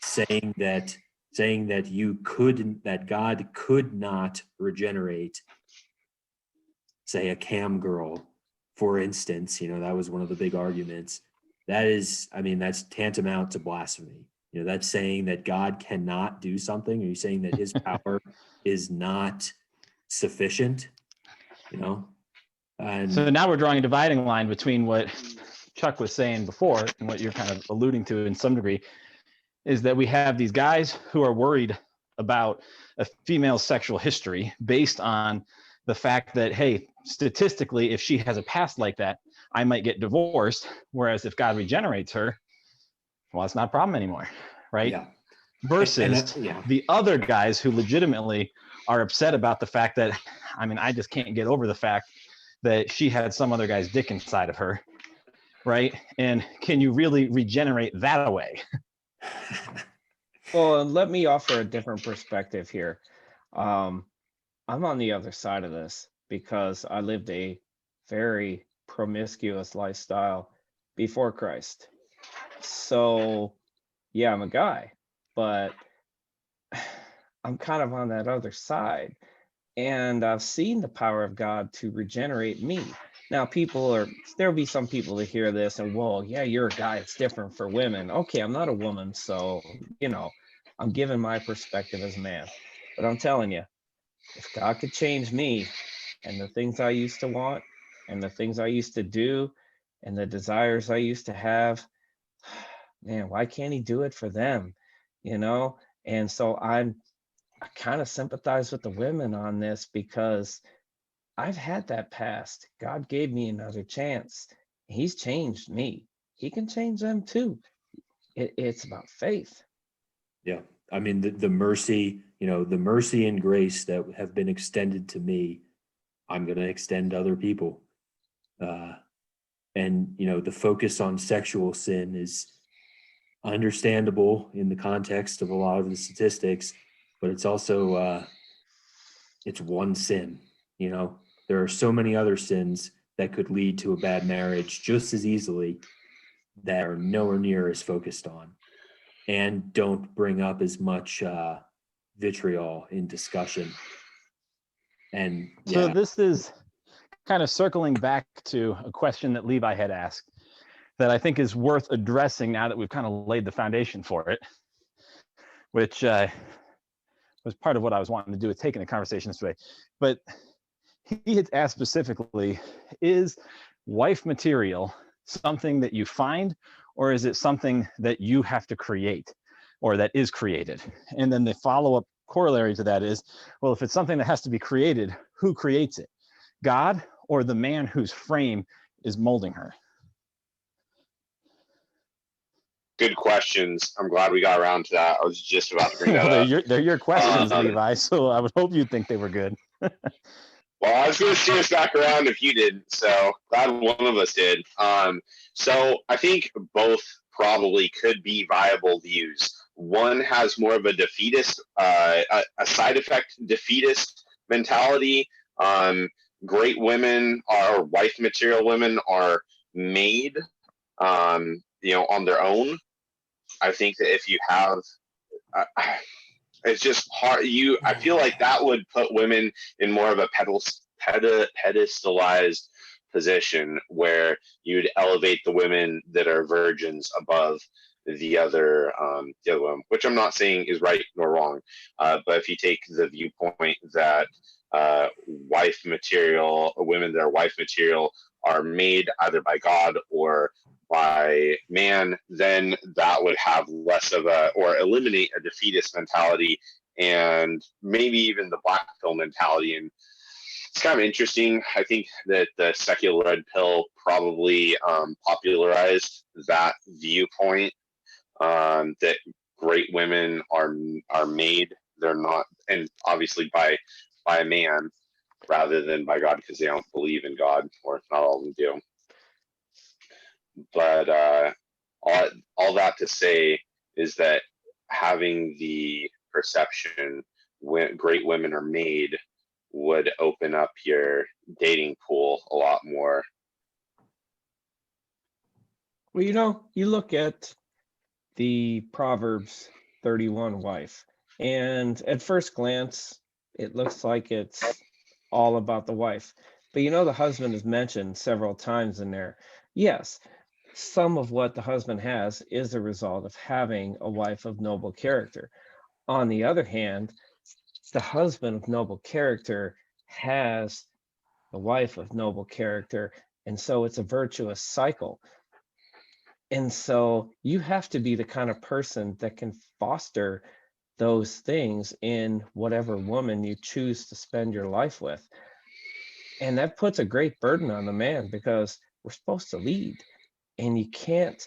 saying that God could not regenerate, say, a cam girl, for instance, that was one of the big arguments. That's tantamount to blasphemy. That's saying that God cannot do something. Are you saying that his power is not sufficient? And so now we're drawing a dividing line between what Chuck was saying before and what you're kind of alluding to in some degree, is that we have these guys who are worried about a female's sexual history based on the fact that, hey, statistically, if she has a past like that, I might get divorced. Whereas if God regenerates her, well, it's not a problem anymore, right? Yeah. Versus the other guys who legitimately are upset about the fact that, I just can't get over the fact that she had some other guy's dick inside of her, right? And can you really regenerate that away? well, let me offer a different perspective here. I'm on the other side of this because I lived a very promiscuous lifestyle before Christ. So, yeah, I'm a guy, but I'm kind of on that other side. And I've seen the power of God to regenerate me. Now, there'll be some people that hear this and, well, yeah, you're a guy, it's different for women. Okay, I'm not a woman, so, I'm giving my perspective as a man. But I'm telling you, if God could change me and the things I used to want and the things I used to do and the desires I used to have, man, why can't he do it for them? You know? And so I kind of sympathize with the women on this because I've had that past. God gave me another chance. He's changed me. He can change them too. It's about faith. Yeah. I mean, the mercy, the mercy and grace that have been extended to me, I'm going to extend to other people. And, the focus on sexual sin is understandable in the context of a lot of the statistics, but it's also, it's one sin. There are so many other sins that could lead to a bad marriage just as easily that are nowhere near as focused on and don't bring up as much vitriol in discussion. And so this is kind of circling back to a question that Levi had asked that I think is worth addressing now that we've kind of laid the foundation for it, which was part of what I was wanting to do with taking the conversation this way. But he had asked specifically, is wife material something that you find, or is it something that you have to create or that is created? And then the follow-up corollary to that is, well, if it's something that has to be created, who creates it? God or the man whose frame is molding her? Good questions. I'm glad we got around to that. I was just about to bring that up. They're your questions, Levi, so I would hope you think they were good. Well, I was going to steer us back around if you didn't, so glad one of us did. So I think both probably could be viable views. One has more of a defeatist, a side effect defeatist mentality. Great women or wife material women are made, on their own. I think that if you have, it's just hard. I feel like that would put women in more of a pedestalized position where you'd elevate the women that are virgins above the other one, which I'm not saying is right nor wrong. But if you take the viewpoint that wife material, or women that are wife material, are made either by God or by man, then that would have less of or eliminate a defeatist mentality and maybe even the black pill mentality. And it's kind of interesting. I think that the secular red pill probably popularized that viewpoint, that great women are made. They're not, and obviously by a man rather than by God, because they don't believe in God, or not all of them do. But all that to say is that having the perception when great women are made would open up your dating pool a lot more. Well, you look at the Proverbs 31 wife, and at first glance, it looks like it's all about the wife. But the husband is mentioned several times in there. Yes, some of what the husband has is a result of having a wife of noble character. On the other hand, the husband of noble character has a wife of noble character, and so it's a virtuous cycle. And so you have to be the kind of person that can foster those things in whatever woman you choose to spend your life with. And that puts a great burden on the man because we're supposed to lead. And you can't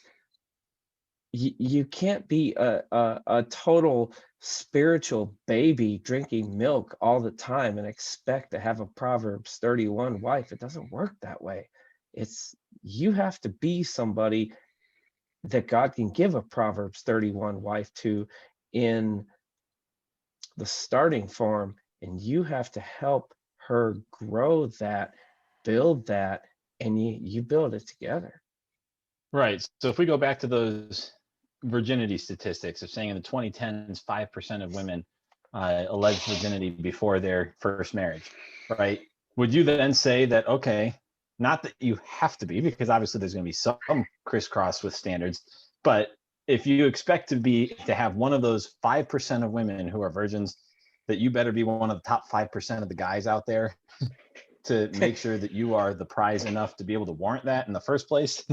be a total spiritual baby drinking milk all the time and expect to have a Proverbs 31 wife. It doesn't work that way. You have to be somebody that God can give a Proverbs 31 wife to in the starting form, and you have to help her grow that, build that, and you build it together. Right. So if we go back to those virginity statistics of saying in the 2010s, 5% of women alleged virginity before their first marriage, right? Would you then say that, okay, not that you have to be, because obviously there's going to be some crisscross with standards, but if you expect to have one of those 5% of women who are virgins, that you better be one of the top 5% of the guys out there to make sure that you are the prize enough to be able to warrant that in the first place?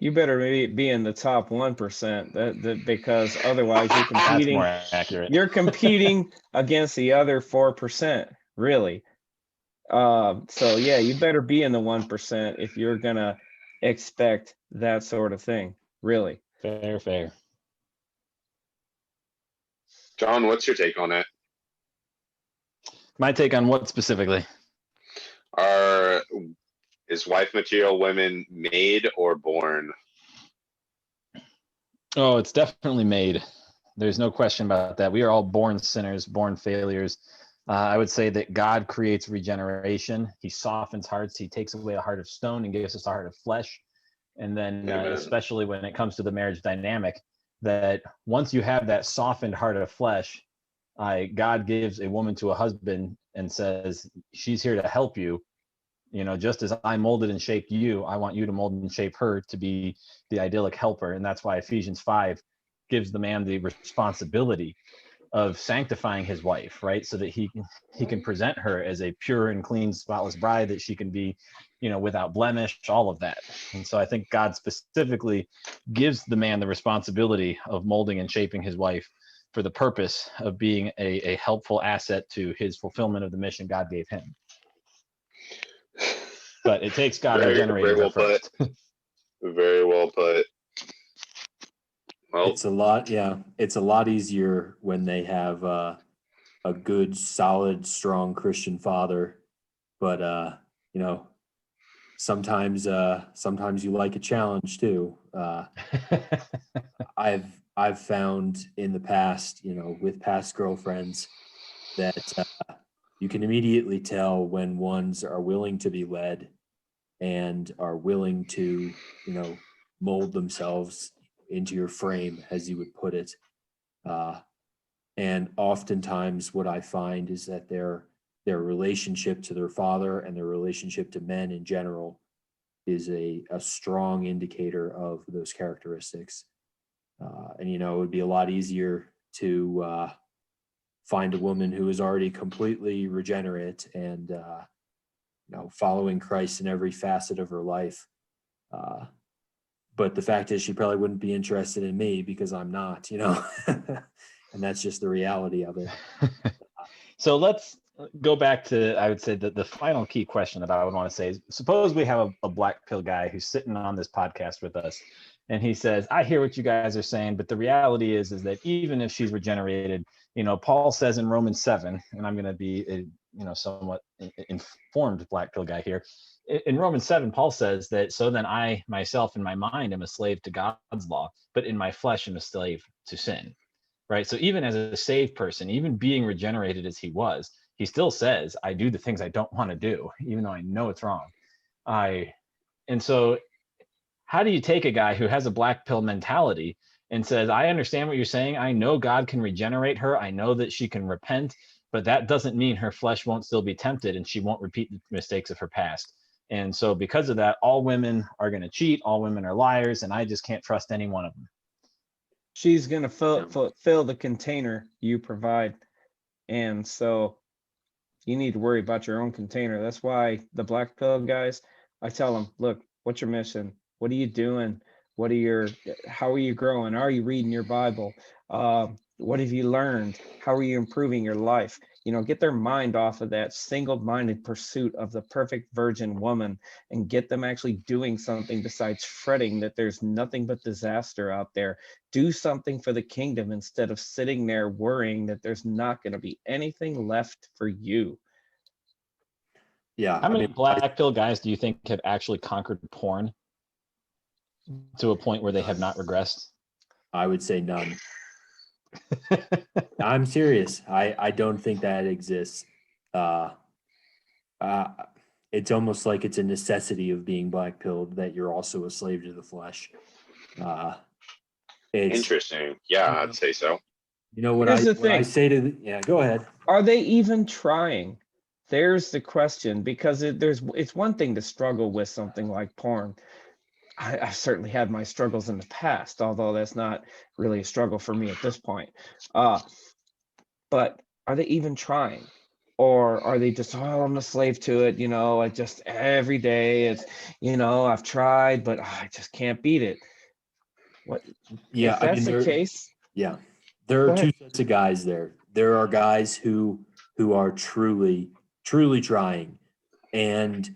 You better be in the top 1%, because otherwise you're That's competing. more accurate. You're competing against the other 4%, really. So yeah, you better be in the 1% if you're gonna expect that sort of thing, really. Fair. John, what's your take on it? My take on what specifically? Is wife material women made or born? Oh, it's definitely made. There's no question about that. We are all born sinners, born failures. I would say that God creates regeneration. He softens hearts. He takes away a heart of stone and gives us a heart of flesh. And then, especially when it comes to the marriage dynamic, that once you have that softened heart of flesh, God gives a woman to a husband and says, she's here to help you. You know, just as I molded and shaped you, I want you to mold and shape her to be the idyllic helper. And that's why Ephesians 5 gives the man the responsibility of sanctifying his wife, right? So that he can present her as a pure and clean, spotless bride, that she can be, you know, without blemish, all of that. And so I think God specifically gives the man the responsibility of molding and shaping his wife for the purpose of being a helpful asset to his fulfillment of the mission God gave him. But it takes God regenerating her first. Very well put. Well, It's a lot easier when they have a good, solid, strong Christian father. But you know, sometimes you like a challenge too. I've found in the past, you know, with past girlfriends, that you can immediately tell when ones are willing to be led and are willing to, you know, mold themselves into your frame, as you would put it. And oftentimes what I find is that their relationship to their father and their relationship to men in general is a strong indicator of those characteristics. And, you know, it would be a lot easier to find a woman who is already completely regenerate and, you know, following Christ in every facet of her life. But the fact is, she probably wouldn't be interested in me because I'm not, you know, and that's just the reality of it. So let's go back to, I would say, the final key question that I would want to say is, suppose we have a black pill guy who's sitting on this podcast with us, and he says, I hear what you guys are saying, but the reality is that even if she's regenerated, you know, Paul says in Romans 7, and I'm going to be a, you know, somewhat informed black pill guy here. In Romans 7, Paul says that, so then I myself in my mind am a slave to God's law, but in my flesh am a slave to sin. Right. So even as a saved person, even being regenerated as he was, he still says, I do the things I don't want to do, even though I know it's wrong. And so how do you take a guy who has a black pill mentality and says, I understand what you're saying. I know God can regenerate her. I know that she can repent, but that doesn't mean her flesh won't still be tempted and she won't repeat the mistakes of her past. And so because of that, all women are going to cheat. All women are liars. And I just can't trust any one of them. She's going to fill the container you provide. And so you need to worry about your own container. That's why the black pill guys, I tell them, look, what's your mission? What are you doing? How are you growing? Are you reading your Bible? What have you learned? How are you improving your life? You know, get their mind off of that single-minded pursuit of the perfect virgin woman and get them actually doing something besides fretting that there's nothing but disaster out there. Do something for the kingdom instead of sitting there worrying that there's not going to be anything left for you. Yeah. How many black pill guys do you think have actually conquered porn to a point where they have not regressed? I would say none. I'm serious. I don't think that exists. It's almost like it's a necessity of being black pilled that you're also a slave to the flesh. Interesting. Yeah, I'd say so. You know what I say to go ahead. Are they even trying? There's the question, because it's one thing to struggle with something like porn. I've certainly had my struggles in the past, although that's not really a struggle for me at this point. But are they even trying? Or are they just, oh, I'm a slave to it, I just every day it's, I've tried, but I just can't beat it. What Yeah, if that's the case? Yeah, there Go are two ahead. sets of guys there. There are guys who are truly trying, and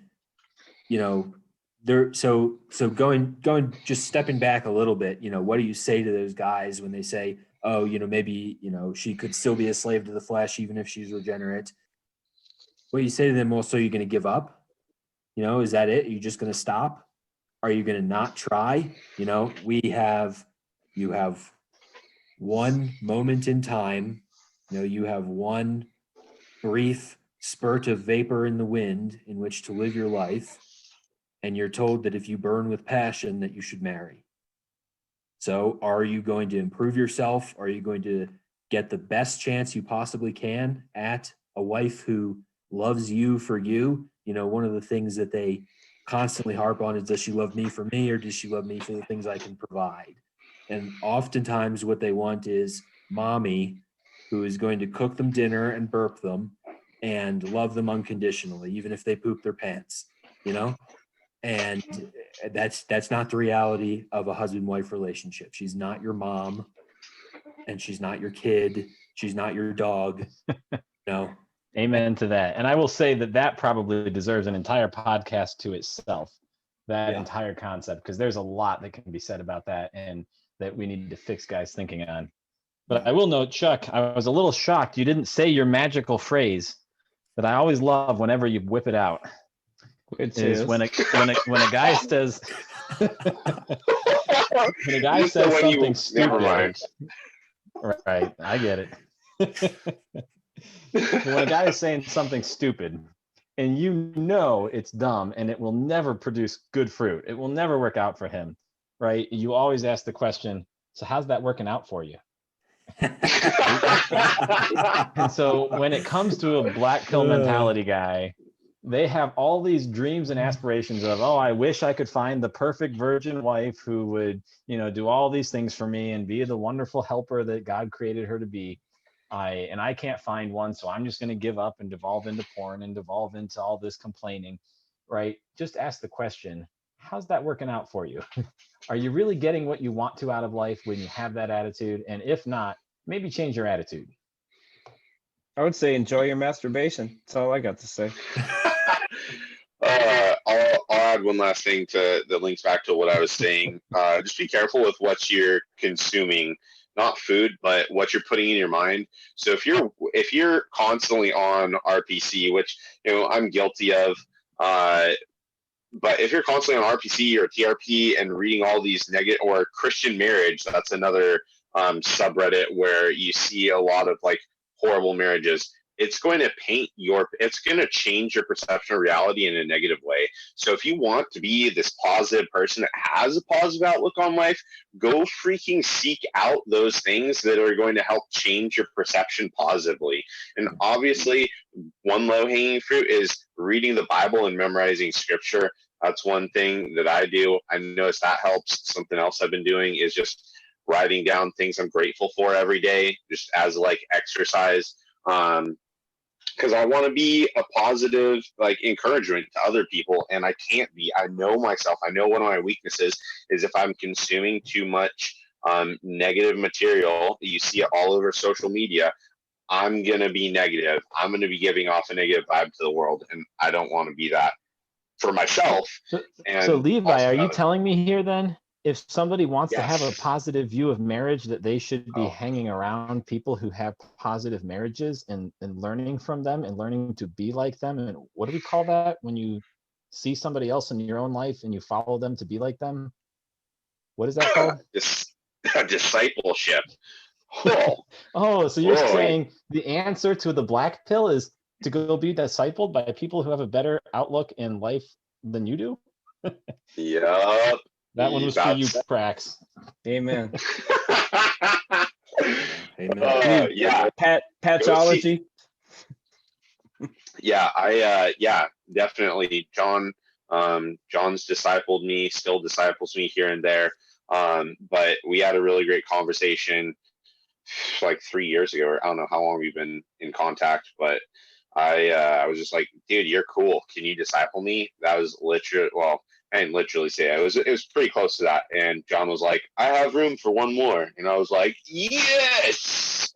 they're so going just stepping back a little bit. What do you say to those guys when they say, oh, maybe she could still be a slave to the flesh even if she's regenerate? What you say to them? Well, so you're going to give up? Is that it? Are you just going to stop? Are you going to not try? You have one moment in time, you have one brief spurt of vapor in the wind in which to live your life, and you're told that if you burn with passion that you should marry. So are you going to improve yourself? Are you going to get the best chance you possibly can at a wife who loves you for you? One of the things that they constantly harp on is, does she love me for me, or does she love me for the things I can provide? And oftentimes what they want is mommy who is going to cook them dinner and burp them and love them unconditionally, even if they poop their pants, and that's not the reality of a husband-wife relationship. She's not your mom, and she's not your kid. She's not your dog. No. Amen to that. And I will say that probably deserves an entire podcast to itself, that entire concept, because there's a lot that can be said about that and that we need to fix guys' thinking on. But I will note, Chuck, I was a little shocked you didn't say your magical phrase that I always love whenever you whip it out. Which is when a guy says when a guy says something stupid. Right, I get it. When a guy is saying something stupid and it's dumb and it will never produce good fruit, it will never work out for him, right? You always ask the question, so how's that working out for you? And so when it comes to a black pill mentality guy, they have all these dreams and aspirations of, oh, I wish I could find the perfect virgin wife who would, do all these things for me and be the wonderful helper that God created her to be. I can't find one, so I'm just going to give up and devolve into porn and devolve into all this complaining, right? Just ask the question, how's that working out for you? Are you really getting what you want to out of life when you have that attitude? And if not, maybe change your attitude. I would say enjoy your masturbation. That's all I got to say. I'll add one last thing that links back to what I was saying. Just be careful with what you're consuming, not food, but what you're putting in your mind. So if you're constantly on RPC, which I'm guilty of, but if you're constantly on RPC or TRP and reading all these negative, or Christian marriage, that's another subreddit where you see a lot of like horrible marriages. It's going to it's going to change your perception of reality in a negative way. So if you want to be this positive person that has a positive outlook on life, go freaking seek out those things that are going to help change your perception positively. And obviously, one low-hanging fruit is reading the Bible and memorizing scripture. That's one thing that I do. I notice that helps. Something else I've been doing is just writing down things I'm grateful for every day, just as like exercise. Because I want to be a positive like encouragement to other people, and I can't be. I know myself. I know one of my weaknesses is if I'm consuming too much negative material. You see it all over social media. I'm gonna be negative. I'm gonna be giving off a negative vibe to the world, and I don't want to be that for myself. So Levi, are you telling me here then, if somebody wants to have a positive view of marriage, that they should be hanging around people who have positive marriages and learning from them and learning to be like them? And what do we call that when you see somebody else in your own life and you follow them to be like them? What is that called? Discipleship. So you're saying the answer to the black pill is to go be discipled by people who have a better outlook in life than you do? Yeah. That one was for you, Prax. Amen. Amen. Yeah. Patchology. Yeah, definitely. John's discipled me, still disciples me here and there. But we had a really great conversation like 3 years ago, or I don't know how long we've been in contact, but I was just like, dude, you're cool. Can you disciple me? That was literally, well, I didn't literally say it. It was pretty close to that. And John was like, I have room for one more. And I was like, yes.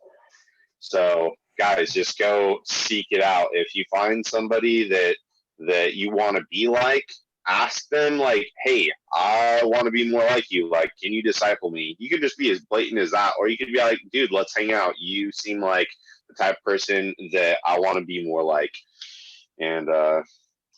So guys, just go seek it out. If you find somebody that you want to be like, ask them like, hey, I want to be more like you. Like, can you disciple me? You could just be as blatant as that, or you could be like, dude, let's hang out. You seem like the type of person that I want to be more like. And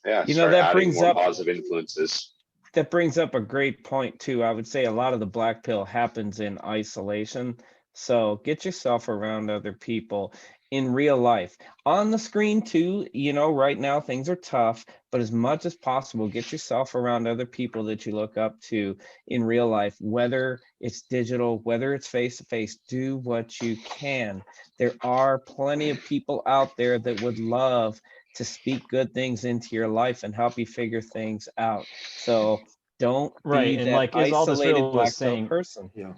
yeah, You know, start that adding brings more up positive influences. that brings up a great point too. I would say a lot of the black pill happens in isolation. So get yourself around other people in real life. On the screen too, you know, right now things are tough, but as much as possible, get yourself around other people that you look up to in real life, whether it's digital, whether it's face to face, do what you can. There are plenty of people out there that would love to speak good things into your life and help you figure things out. So don't Right. be And that like, is all this isolated real was black pill saying, person. Yeah.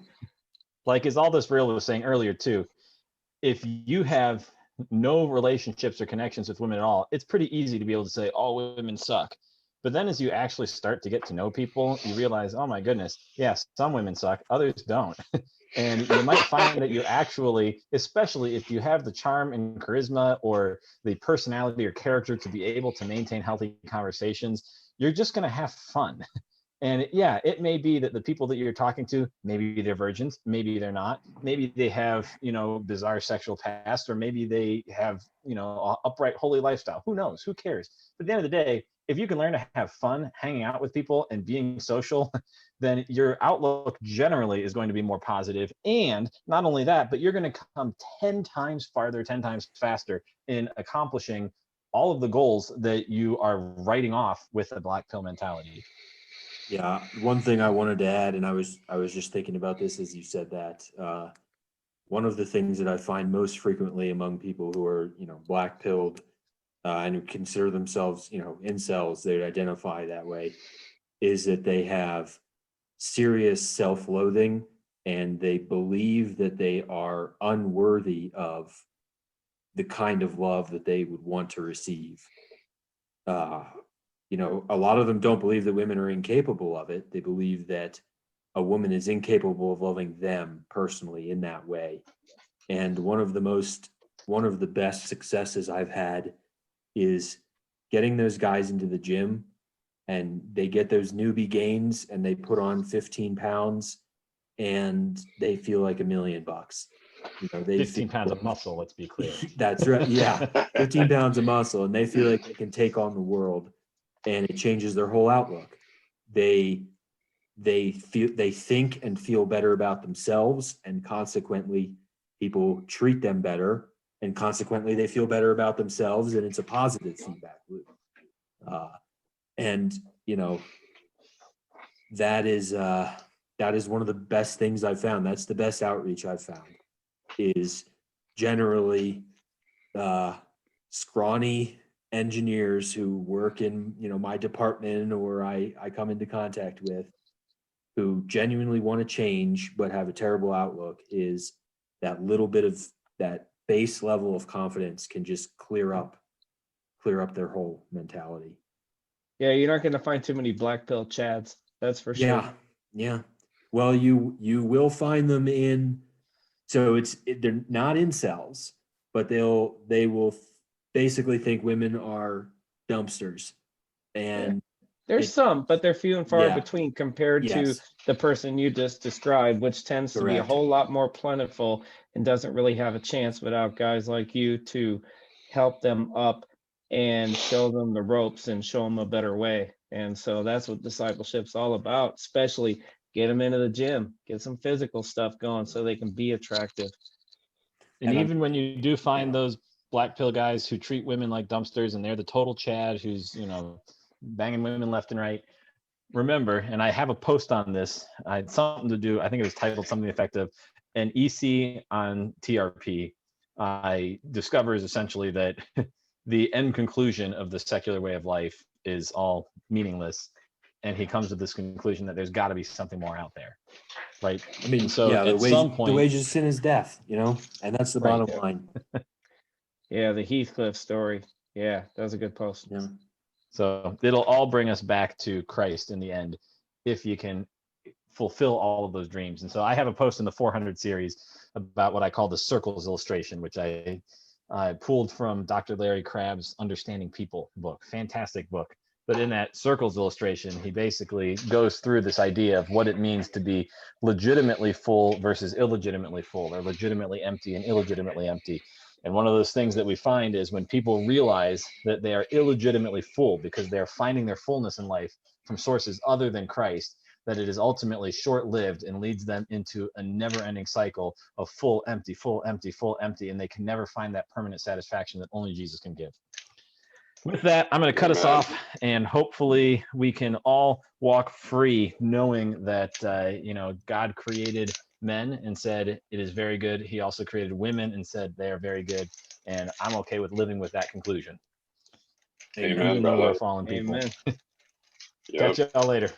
like, is all this real was saying earlier too, if you have no relationships or connections with women at all, it's pretty easy to be able to say all women suck. But then as you actually start to get to know people, you realize, oh my goodness, yes, some women suck, others don't. And you might find that you actually, especially if you have the charm and charisma or the personality or character to be able to maintain healthy conversations, you're just going to have fun. And yeah, it may be that the people that you're talking to, maybe they're virgins, maybe they're not, maybe they have, you know, bizarre sexual past, or maybe they have, you know, a upright, holy lifestyle. Who knows? Who cares? But at the end of the day, if you can learn to have fun hanging out with people and being social, then your outlook generally is going to be more positive. And not only that, but you're going to come 10 times farther, 10 times faster in accomplishing all of the goals that you are writing off with a black pill mentality. Yeah, one thing I wanted to add, and I was just thinking about this as you said that. One of the things that I find most frequently among people who are, you know, black pilled and who consider themselves, you know, incels, they identify that way, is that they have serious self-loathing and they believe that they are unworthy of the kind of love that they would want to receive. You know, a lot of them don't believe that women are incapable of it. They believe that a woman is incapable of loving them personally in that way. And one of the best successes I've had is getting those guys into the gym and they get those newbie gains and they put on 15 pounds and they feel like $1 million. You know, they 15 pounds of muscle, let's be clear. That's right. Yeah. 15 pounds of muscle, and they feel like they can take on the world, and it changes their whole outlook. They think and feel better about themselves, and consequently people treat them better, and consequently they feel better about themselves, and it's a positive feedback loop. And you know, that is one of the best things I've found. That's the best outreach I've found, is generally scrawny engineers who work in, you know, my department or I come into contact with, who genuinely want to change but have a terrible outlook. Is that little bit of that base level of confidence can just clear up their whole mentality. Yeah, you're not going to find too many black pill chads. That's for sure. Yeah. Well, you will find them in. So they're not incels, but they will basically think women are dumpsters, and There's some, but they're few and far Yeah. between compared to yes, the person you just described, which tends to be a Correct. whole lot more plentiful and doesn't really have a chance without guys like you to help them up and show them the ropes and show them a better way. And so that's what discipleship's all about, especially get them into the gym, get some physical stuff going so they can be attractive. And And even when you do find those black pill guys who treat women like dumpsters and they're the total Chad who's, you know, banging women left and right, remember, and I have a post on this, I had something to do, I think it was titled something effective, an EC on TRP. I discovers essentially that the end conclusion of the secular way of life is all meaningless. And he comes to this conclusion that there's got to be something more out there. Right. I mean, so yeah, at some point, the wages of sin is death, you know, and that's the Right. bottom line. Yeah, the Heathcliff story. Yeah, that was a good post. Yeah. So it'll all bring us back to Christ in the end, if you can fulfill all of those dreams. And so I have a post in the 400 series about what I call the circles illustration, which I pulled from Dr. Larry Crabb's Understanding People book. Fantastic book. But in that circles illustration, he basically goes through this idea of what it means to be legitimately full versus illegitimately full, or legitimately empty and illegitimately empty. And one of those things that we find is when people realize that they are illegitimately full because they're finding their fullness in life from sources other than Christ, that it is ultimately short-lived and leads them into a never-ending cycle of full, empty, full, empty, full, empty, and they can never find that permanent satisfaction that only Jesus can give. With that, I'm going to cut us off, and hopefully we can all walk free knowing that, God created men and said it is very good. He also created women and said they are very good, and I'm okay with living with that conclusion. Amen, Even though brother. we're fallen people. Amen. Yep. Catch y'all later.